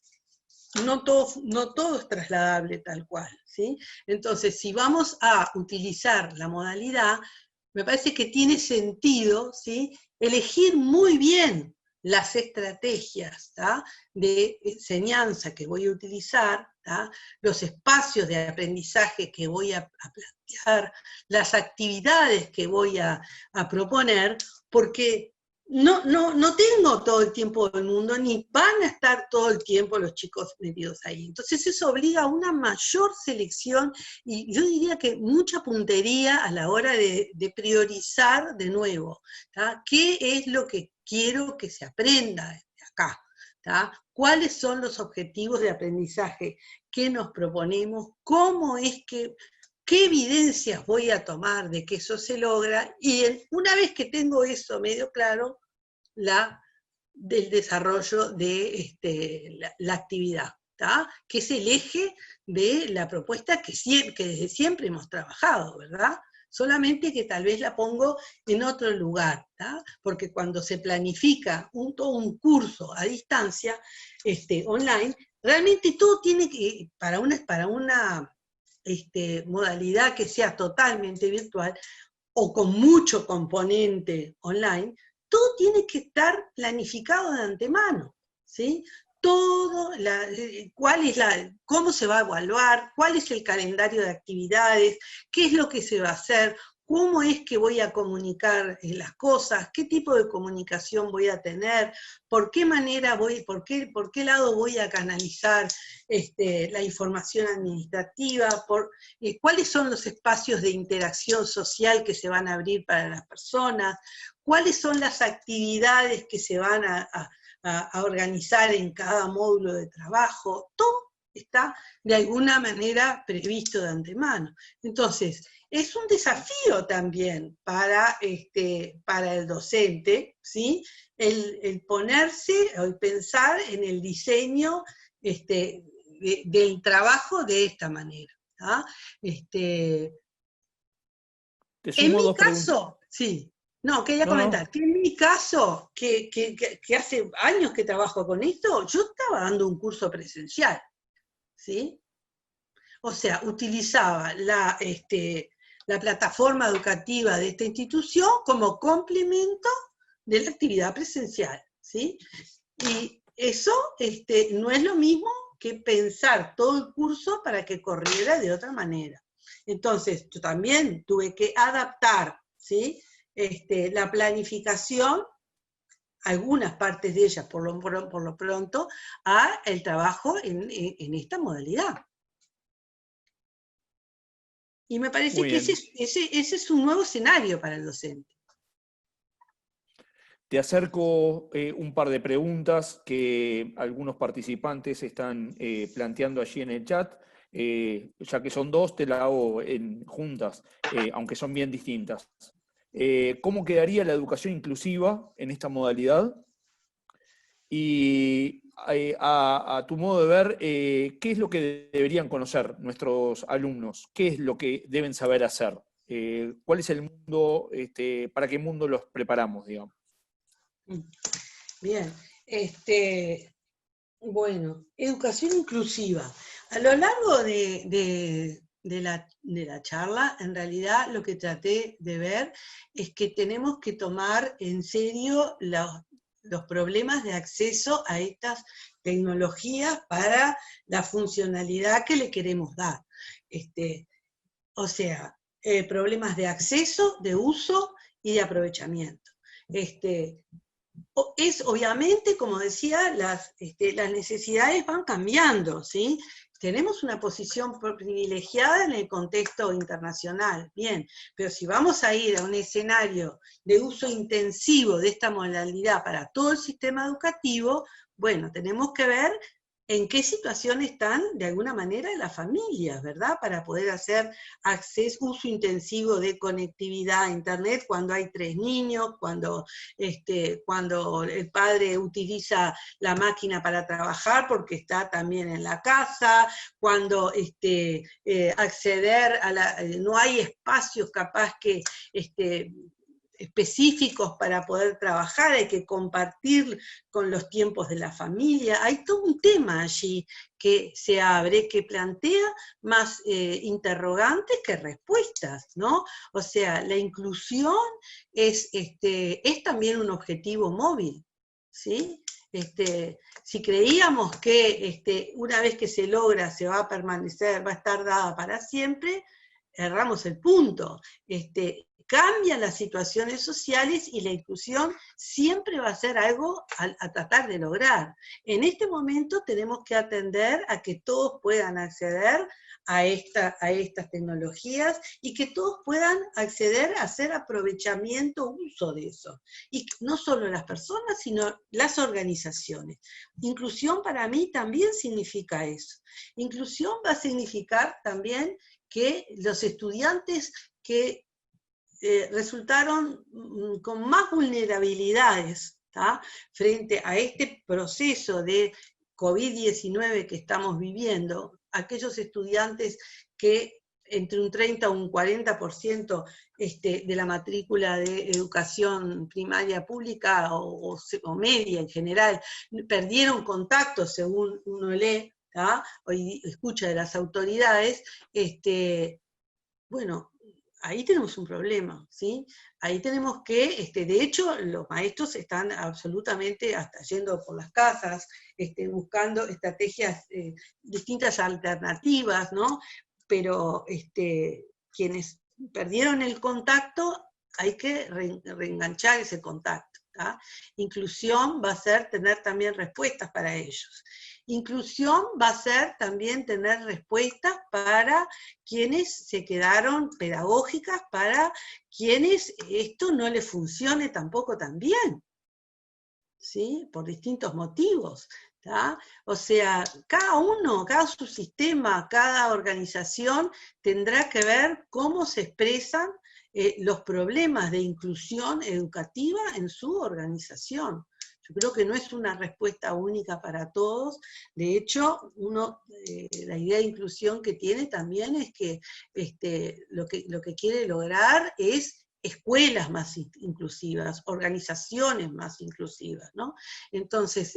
no todo es trasladable tal cual, ¿sí? Entonces, si vamos a utilizar la modalidad, me parece que tiene sentido, ¿sí?, elegir muy bien las estrategias, ¿tá?, de enseñanza que voy a utilizar, ¿tá?, los espacios de aprendizaje que voy a plantear, las actividades que voy a proponer, porque no tengo todo el tiempo del mundo, ni van a estar todo el tiempo los chicos metidos ahí. Entonces eso obliga a una mayor selección, y yo diría que mucha puntería a la hora de priorizar de nuevo, ¿tá?, qué es lo que quiero que se aprenda de acá, ¿tá?, cuáles son los objetivos de aprendizaje que nos proponemos, cómo es que, qué evidencias voy a tomar de que eso se logra, y una vez que tengo eso medio claro, del desarrollo de la actividad, ¿tá?, que es el eje de la propuesta que desde siempre hemos trabajado, ¿verdad? Solamente que tal vez la pongo en otro lugar, ¿tá?, porque cuando se planifica todo un curso a distancia, online, realmente todo tiene que, para una modalidad que sea totalmente virtual, o con mucho componente online, todo tiene que estar planificado de antemano, ¿sí? Todo, cómo se va a evaluar, cuál es el calendario de actividades, qué es lo que se va a hacer, cómo es que voy a comunicar las cosas, qué tipo de comunicación voy a tener, por qué manera por qué lado voy a canalizar la información administrativa, cuáles son los espacios de interacción social que se van a abrir para las personas, cuáles son las actividades que se van a organizar en cada módulo de trabajo. Todo está de alguna manera previsto de antemano. Entonces, es un desafío también para el docente, ¿sí?, el ponerse o el pensar en el diseño del trabajo de esta manera, ¿tá? Te En sumo mi dos preguntas. caso, sí, no, quería comentar, que en mi caso, que hace años que trabajo con esto, yo estaba dando un curso presencial, ¿sí? O sea, utilizaba la plataforma educativa de esta institución como complemento de la actividad presencial, ¿sí? Y eso no es lo mismo que pensar todo el curso para que corriera de otra manera. Entonces, yo también tuve que adaptar, ¿sí?, la planificación, algunas partes de ellas por lo pronto, a el trabajo en esta modalidad. Y me parece que ese es un nuevo escenario para el docente. Te acerco un par de preguntas que algunos participantes están planteando allí en el chat. Ya que son dos, te la hago juntas, aunque son bien distintas. ¿Cómo quedaría la educación inclusiva en esta modalidad? Y a tu modo de ver, ¿qué es lo que deberían conocer nuestros alumnos? ¿Qué es lo que deben saber hacer? ¿Cuál es el mundo, para qué mundo los preparamos, digamos? Bien, bueno, educación inclusiva. A lo largo de la charla, en realidad lo que traté de ver es que tenemos que tomar en serio los problemas de acceso a estas tecnologías para la funcionalidad que le queremos dar. O sea, problemas de acceso, de uso y de aprovechamiento. Obviamente, como decía, las necesidades van cambiando, ¿sí? Tenemos una posición privilegiada en el contexto internacional, bien, pero si vamos a ir a un escenario de uso intensivo de esta modalidad para todo el sistema educativo, bueno, tenemos que ver en qué situación están, de alguna manera, las familias, ¿verdad? Para poder hacer uso intensivo de conectividad a Internet cuando hay 3 niños, cuando el padre utiliza la máquina para trabajar porque está también en la casa, cuando acceder a no hay espacios capaz que específicos para poder trabajar, hay que compartir con los tiempos de la familia, hay todo un tema allí que se abre, que plantea más interrogantes que respuestas, ¿no? O sea, la inclusión es también un objetivo móvil, ¿sí? Si creíamos que una vez que se logra se va a permanecer, va a estar dada para siempre, erramos el punto. Cambian las situaciones sociales y la inclusión siempre va a ser algo a tratar de lograr. En este momento tenemos que atender a que todos puedan acceder a estas tecnologías y que todos puedan acceder a hacer aprovechamiento, uso de eso. Y no solo las personas, sino las organizaciones. Inclusión para mí también significa eso. Inclusión va a significar también que los estudiantes que resultaron con más vulnerabilidades, ¿tá? Frente a este proceso de COVID-19 que estamos viviendo, aquellos estudiantes que entre un 30 o un 40% de la matrícula de educación primaria pública o media en general, perdieron contacto según uno lee, ¿tá? O escucha de las autoridades, bueno, ahí tenemos un problema, ¿sí? Ahí tenemos que, de hecho, los maestros están absolutamente hasta yendo por las casas, buscando estrategias, distintas alternativas, ¿no? Pero quienes perdieron el contacto, hay que reenganchar ese contacto, ¿tá? Inclusión va a ser tener también respuestas para ellos. Inclusión va a ser también tener respuestas para quienes se quedaron pedagógicas, para quienes esto no les funcione tampoco tan bien, ¿sí? Por distintos motivos, ¿tá? O sea, cada subsistema, cada organización tendrá que ver cómo se expresan los problemas de inclusión educativa en su organización. Yo creo que no es una respuesta única para todos. De hecho, la idea de inclusión que tiene también es que lo que quiere lograr es escuelas más inclusivas, organizaciones más inclusivas, ¿no? Entonces,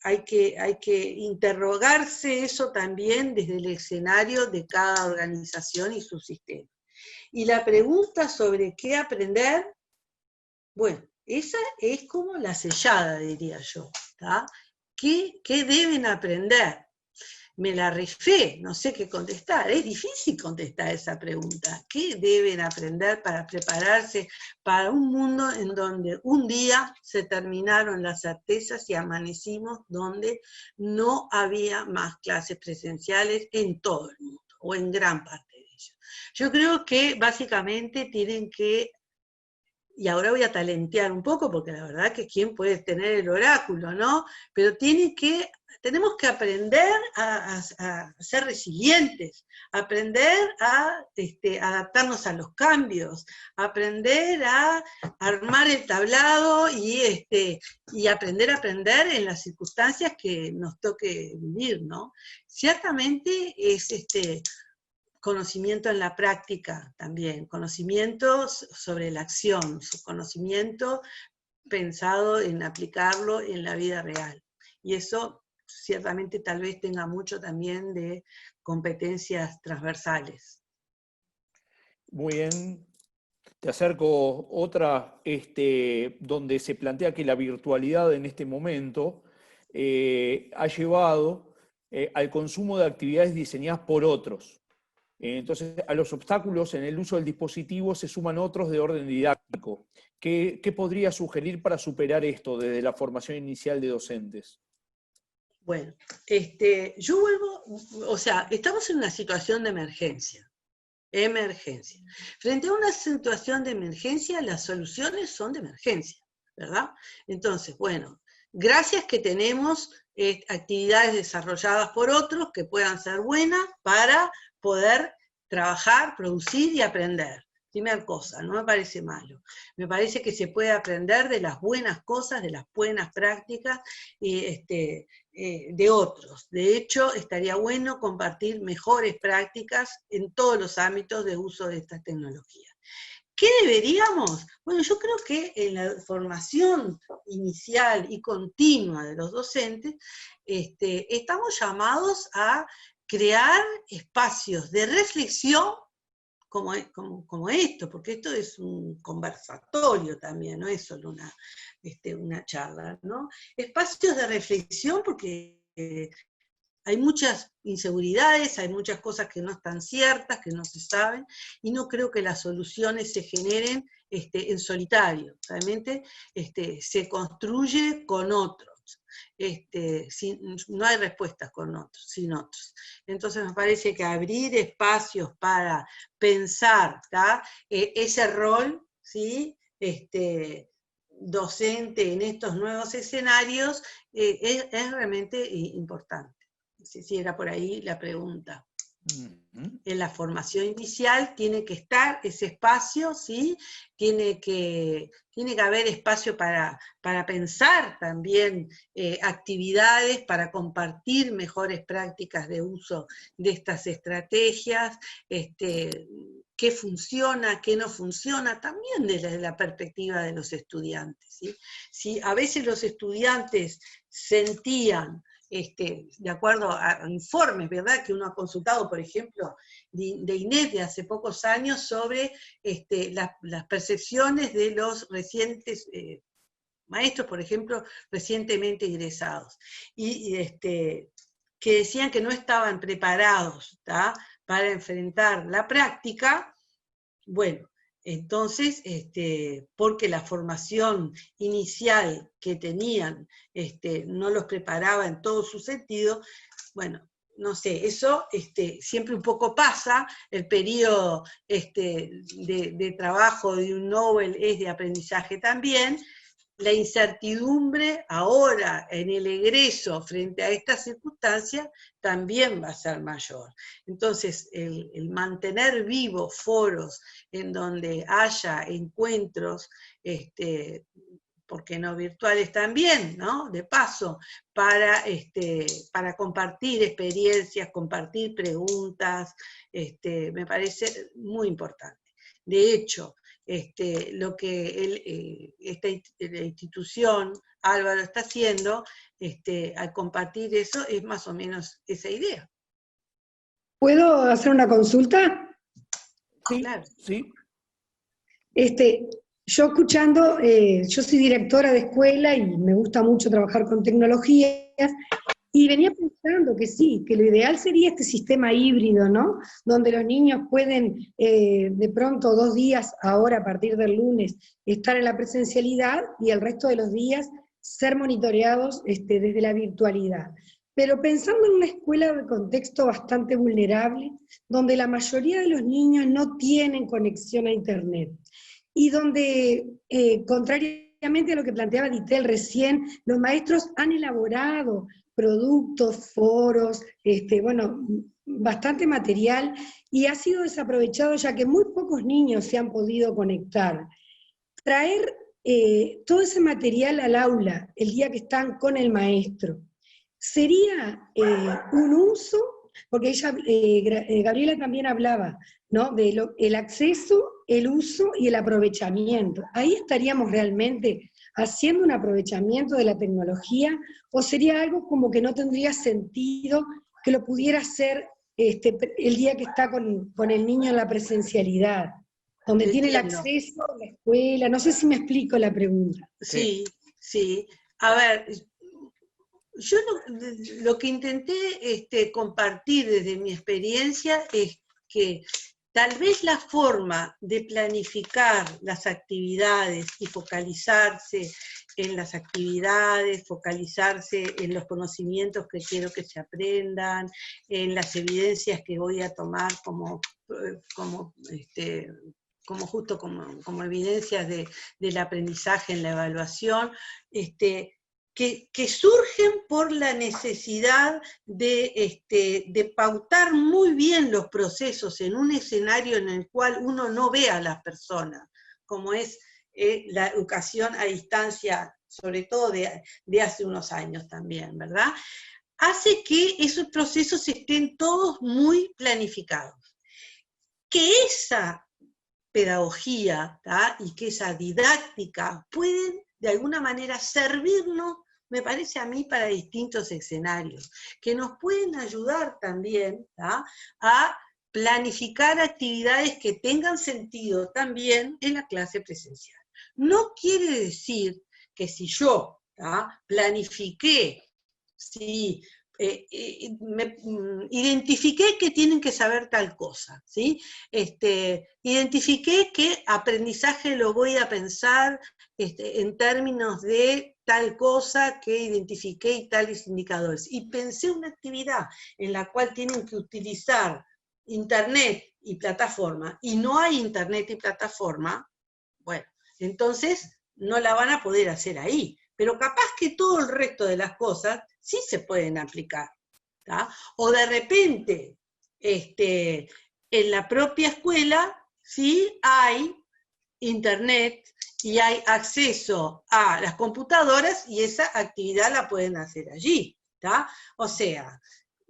hay que interrogarse eso también desde el escenario de cada organización y su sistema. Y la pregunta sobre qué aprender, bueno, esa es como la sellada, diría yo, ¿tá? ¿Qué deben aprender? Me la rifé, no sé qué contestar, es difícil contestar esa pregunta. ¿Qué deben aprender para prepararse para un mundo en donde un día se terminaron las certezas y amanecimos donde no había más clases presenciales en todo el mundo, o en gran parte de ellas? Yo creo que básicamente tienen que, y ahora voy a talentear un poco, porque la verdad que quién puede tener el oráculo, ¿no? Pero tenemos que aprender a ser resilientes, aprender a adaptarnos a los cambios, aprender a armar el tablado y aprender a aprender en las circunstancias que nos toque vivir, ¿no? Ciertamente es conocimiento en la práctica también, conocimiento sobre la acción, conocimiento pensado en aplicarlo en la vida real. Y eso ciertamente tal vez tenga mucho también de competencias transversales. Muy bien. Te acerco otra donde se plantea que la virtualidad en este momento ha llevado al consumo de actividades diseñadas por otros. Entonces, a los obstáculos en el uso del dispositivo se suman otros de orden didáctico. ¿Qué podría sugerir para superar esto desde la formación inicial de docentes? Bueno, yo vuelvo, o sea, estamos en una situación de emergencia. Frente a una situación de emergencia, las soluciones son de emergencia, ¿verdad? Entonces, bueno, gracias que tenemos actividades desarrolladas por otros que puedan ser buenas para poder trabajar, producir y aprender. Primera cosa, no me parece malo. Me parece que se puede aprender de las buenas cosas, de las buenas prácticas de otros. De hecho, estaría bueno compartir mejores prácticas en todos los ámbitos de uso de estas tecnologías. ¿Qué deberíamos? Bueno, yo creo que en la formación inicial y continua de los docentes, estamos llamados a crear espacios de reflexión como esto, porque esto es un conversatorio también, no es solo una charla, ¿no? Espacios de reflexión porque hay muchas inseguridades, hay muchas cosas que no están ciertas, que no se saben, y no creo que las soluciones se generen en solitario. Realmente se construye con otros. No hay respuestas sin otros. Entonces me parece que abrir espacios para pensar ese rol, ¿sí? Docente en estos nuevos escenarios es realmente importante. Si era por ahí la pregunta. En la formación inicial tiene que estar ese espacio, ¿sí? Tiene que haber espacio para pensar también actividades, para compartir mejores prácticas de uso de estas estrategias, qué funciona, qué no funciona, también desde la perspectiva de los estudiantes, ¿sí? Si a veces los estudiantes sentían, de acuerdo a informes, ¿verdad?, que uno ha consultado, por ejemplo, de INED de hace pocos años, sobre las percepciones de los recientes maestros, por ejemplo, recientemente egresados, y que decían que no estaban preparados para enfrentar la práctica. Bueno, entonces, porque la formación inicial que tenían no los preparaba en todo su sentido, bueno, no sé, eso siempre un poco pasa. El periodo de trabajo de un Nobel es de aprendizaje también. La incertidumbre ahora en el egreso frente a estas circunstancias también va a ser mayor. Entonces, el mantener vivos foros en donde haya encuentros, ¿por qué no virtuales también, ¿no? De paso, para compartir experiencias, compartir preguntas, me parece muy importante. De hecho, lo que la institución, Álvaro, está haciendo, al compartir eso, es más o menos esa idea. ¿Puedo hacer una consulta? Sí, claro. Sí. Yo escuchando, yo soy directora de escuela y me gusta mucho trabajar con tecnologías, y venía pensando que sí, que lo ideal sería este sistema híbrido, ¿no? Donde los niños pueden de pronto 2 días, ahora a partir del lunes, estar en la presencialidad y el resto de los días ser monitoreados desde la virtualidad. Pero pensando en una escuela de contexto bastante vulnerable, donde la mayoría de los niños no tienen conexión a internet, y donde, contrariamente a lo que planteaba Ditel recién, los maestros han elaborado productos, foros, bueno, bastante material, y ha sido desaprovechado ya que muy pocos niños se han podido conectar. Traer todo ese material al aula el día que están con el maestro, sería un uso, porque Gabriela también hablaba, ¿no?, de el acceso, el uso y el aprovechamiento. Ahí estaríamos realmente haciendo un aprovechamiento de la tecnología, o sería algo como que no tendría sentido que lo pudiera hacer el día que está con el niño en la presencialidad, donde tiene el acceso a la escuela. No sé si me explico la pregunta. Sí, sí. A ver, yo lo que intenté compartir desde mi experiencia es que tal vez la forma de planificar las actividades y focalizarse en las actividades, focalizarse en los conocimientos que quiero que se aprendan, en las evidencias que voy a tomar como evidencias del aprendizaje en la evaluación, que surgen por la necesidad de pautar muy bien los procesos en un escenario en el cual uno no ve a las personas, como es la educación a distancia, sobre todo de hace unos años también, ¿verdad? Hace que esos procesos estén todos muy planificados. Que esa pedagogía, ¿tá? Y que esa didáctica pueden de alguna manera servirnos, me parece a mí, para distintos escenarios, que nos pueden ayudar también, ¿tá? A planificar actividades que tengan sentido también en la clase presencial. No quiere decir que si yo, ¿tá? Planifiqué, si identifiqué que tienen que saber tal cosa, ¿sí? Identifiqué que aprendizaje lo voy a pensar en términos de tal cosa que identifiqué y tales indicadores. Y pensé una actividad en la cual tienen que utilizar internet y plataforma, y no hay internet y plataforma, bueno, entonces no la van a poder hacer ahí. Pero capaz que todo el resto de las cosas sí se pueden aplicar, ¿tá? O de repente, en la propia escuela, sí hay internet y hay acceso a las computadoras y esa actividad la pueden hacer allí, ¿tá? O sea,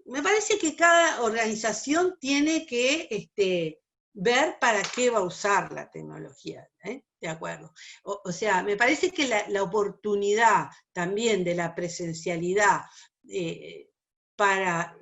me parece que cada organización tiene que ver para qué va a usar la tecnología, ¿eh? De acuerdo. O sea, me parece que la oportunidad también de la presencialidad para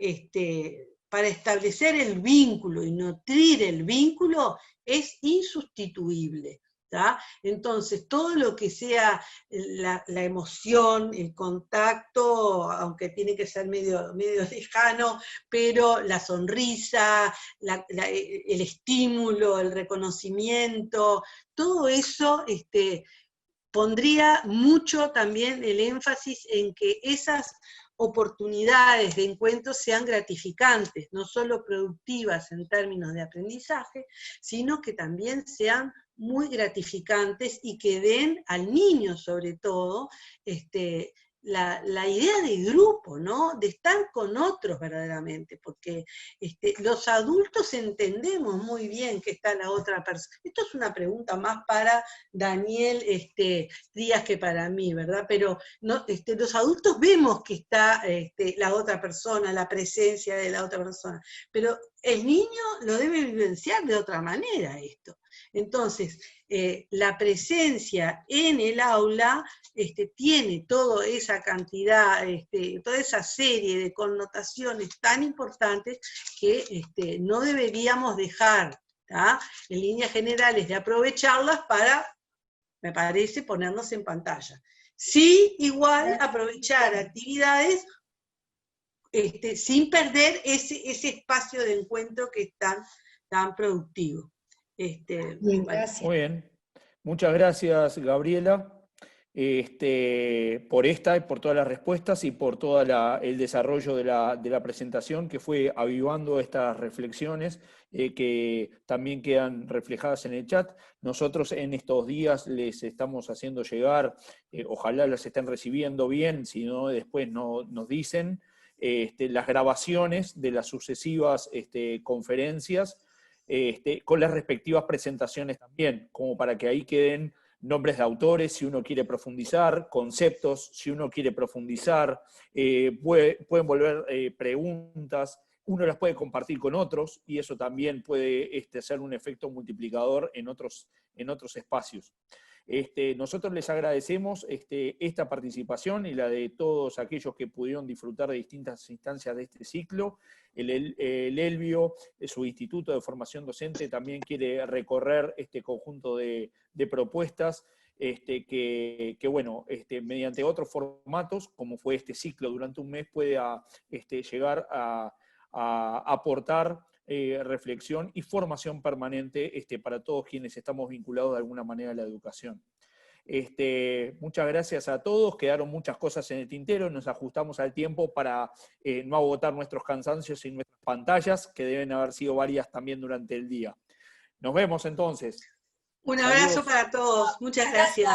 establecer el vínculo y nutrir el vínculo es insustituible, ¿tá? Entonces, todo lo que sea la emoción, el contacto, aunque tiene que ser medio lejano, pero la sonrisa, el estímulo, el reconocimiento, todo eso pondría mucho también el énfasis en que esas oportunidades de encuentro sean gratificantes, no solo productivas en términos de aprendizaje, sino que también sean muy gratificantes y que den al niño, sobre todo, la idea de grupo, ¿no? De estar con otros verdaderamente, porque los adultos entendemos muy bien que está la otra persona. Esto es una pregunta más para Daniel Díaz que para mí, ¿verdad? Pero no, los adultos vemos que está la otra persona, la presencia de la otra persona, pero el niño lo debe vivenciar de otra manera esto. Entonces, la presencia en el aula tiene toda esa cantidad, toda esa serie de connotaciones tan importantes que no deberíamos dejar, ¿tá? En líneas generales, de aprovecharlas para, me parece, ponernos en pantalla. Sí, igual aprovechar actividades sin perder ese espacio de encuentro que es tan productivo. Bien, gracias. Muy bien. Muchas gracias, Gabriela, por esta y por todas las respuestas y por todo el desarrollo de la presentación, que fue avivando estas reflexiones que también quedan reflejadas en el chat. Nosotros en estos días les estamos haciendo llegar, ojalá las estén recibiendo bien, si no después nos dicen, las grabaciones de las sucesivas conferencias, con las respectivas presentaciones también, como para que ahí queden nombres de autores, si uno quiere profundizar, conceptos, si uno quiere profundizar, pueden volver preguntas, uno las puede compartir con otros, y eso también puede ser un efecto multiplicador en otros espacios. Nosotros les agradecemos esta participación y la de todos aquellos que pudieron disfrutar de distintas instancias de este ciclo. El Elvio, su Instituto de Formación Docente, también quiere recorrer este conjunto de propuestas que bueno, mediante otros formatos, como fue este ciclo durante un mes, pueda llegar a aportar reflexión y formación permanente para todos quienes estamos vinculados de alguna manera a la educación. Muchas gracias a todos, quedaron muchas cosas en el tintero, nos ajustamos al tiempo para no agotar nuestros cansancios y nuestras pantallas, que deben haber sido varias también durante el día. Nos vemos entonces. Un abrazo para todos, muchas gracias.